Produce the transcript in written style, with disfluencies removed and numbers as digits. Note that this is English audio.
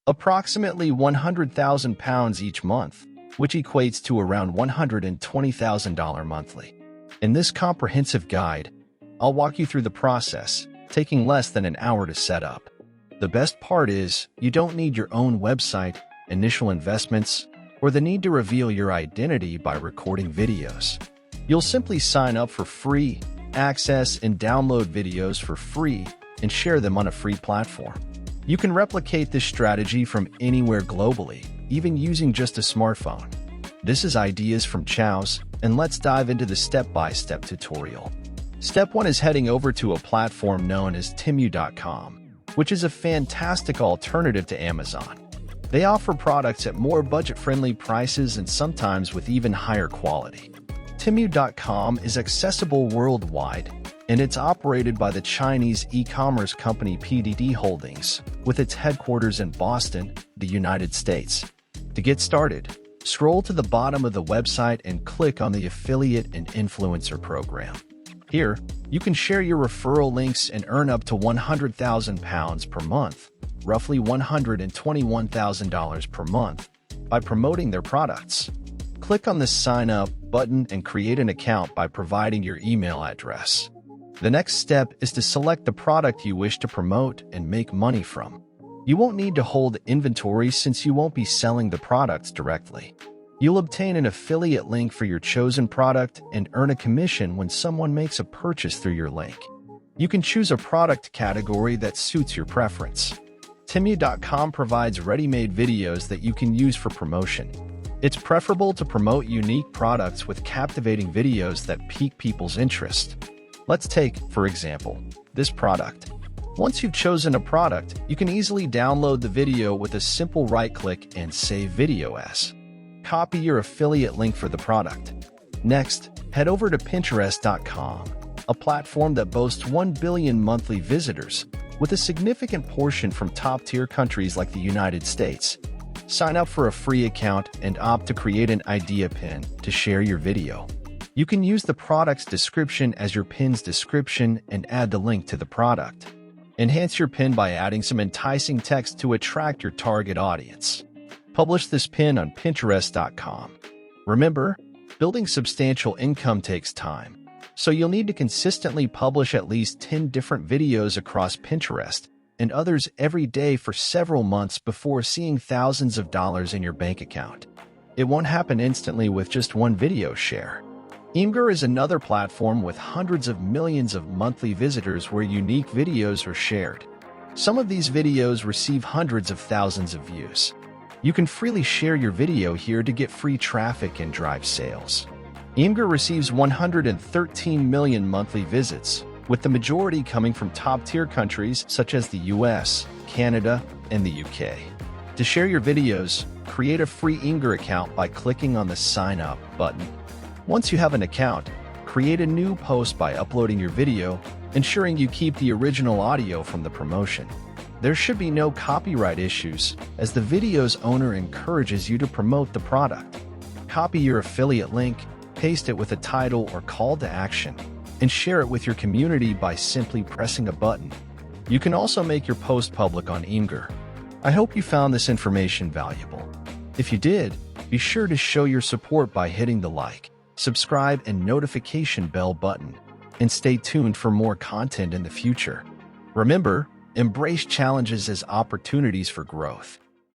approximately £100,000 each month, which equates to around $120,000 monthly. In this comprehensive guide, I'll walk you through the process, taking less than an hour to set up. The best part is, you don't need your own website, initial investments, or the need to reveal your identity by recording videos. You'll simply sign up for free access and download videos for free and share them on a free platform. You can replicate this strategy from anywhere globally, even using just a smartphone. This is Ideas from Chows, and let's dive into the step-by-step tutorial. Step 1 is heading over to a platform known as Temu.com, which is a fantastic alternative to Amazon. They offer products at more budget-friendly prices and sometimes with even higher quality. Temu.com is accessible worldwide, and it's operated by the Chinese e-commerce company PDD Holdings, with its headquarters in Boston, the United States. To get started, scroll to the bottom of the website and click on the Affiliate and Influencer program. Here, you can share your referral links and earn up to £100,000 per month, roughly $121,000 per month, by promoting their products. Click on the Sign Up button and create an account by providing your email address. The next step is to select the product you wish to promote and make money from. You won't need to hold inventory since you won't be selling the products directly. You'll obtain an affiliate link for your chosen product and earn a commission when someone makes a purchase through your link. You can choose a product category that suits your preference. Temu.com provides ready-made videos that you can use for promotion. It's preferable to promote unique products with captivating videos that pique people's interest. Let's take, for example, this product. Once you've chosen a product, you can easily download the video with a simple right-click and save video as. Copy your affiliate link for the product. Next, head over to Pinterest.com, a platform that boasts 1 billion monthly visitors, with a significant portion from top-tier countries like the United States. Sign up for a free account and opt to create an idea pin to share your video. You can use the product's description as your pin's description and add the link to the product. Enhance your pin by adding some enticing text to attract your target audience. Publish this pin on Pinterest.com. Remember, building substantial income takes time, so you'll need to consistently publish at least 10 different videos across Pinterest and others every day for several months before seeing thousands of dollars in your bank account. It won't happen instantly with just one video share. Imgur is another platform with hundreds of millions of monthly visitors where unique videos are shared. Some of these videos receive hundreds of thousands of views. You can freely share your video here to get free traffic and drive sales. Imgur receives 113 million monthly visits, with the majority coming from top-tier countries such as the US, Canada, and the UK. To share your videos, create a free Imgur account by clicking on the Sign Up button. Once you have an account, create a new post by uploading your video, ensuring you keep the original audio from the promotion. There should be no copyright issues, as the video's owner encourages you to promote the product. Copy your affiliate link, paste it with a title or call to action, and share it with your community by simply pressing a button. You can also make your post public on Imgur. I hope you found this information valuable. If you did, be sure to show your support by hitting the like, subscribe, and notification bell button, and stay tuned for more content in the future. Remember, embrace challenges as opportunities for growth.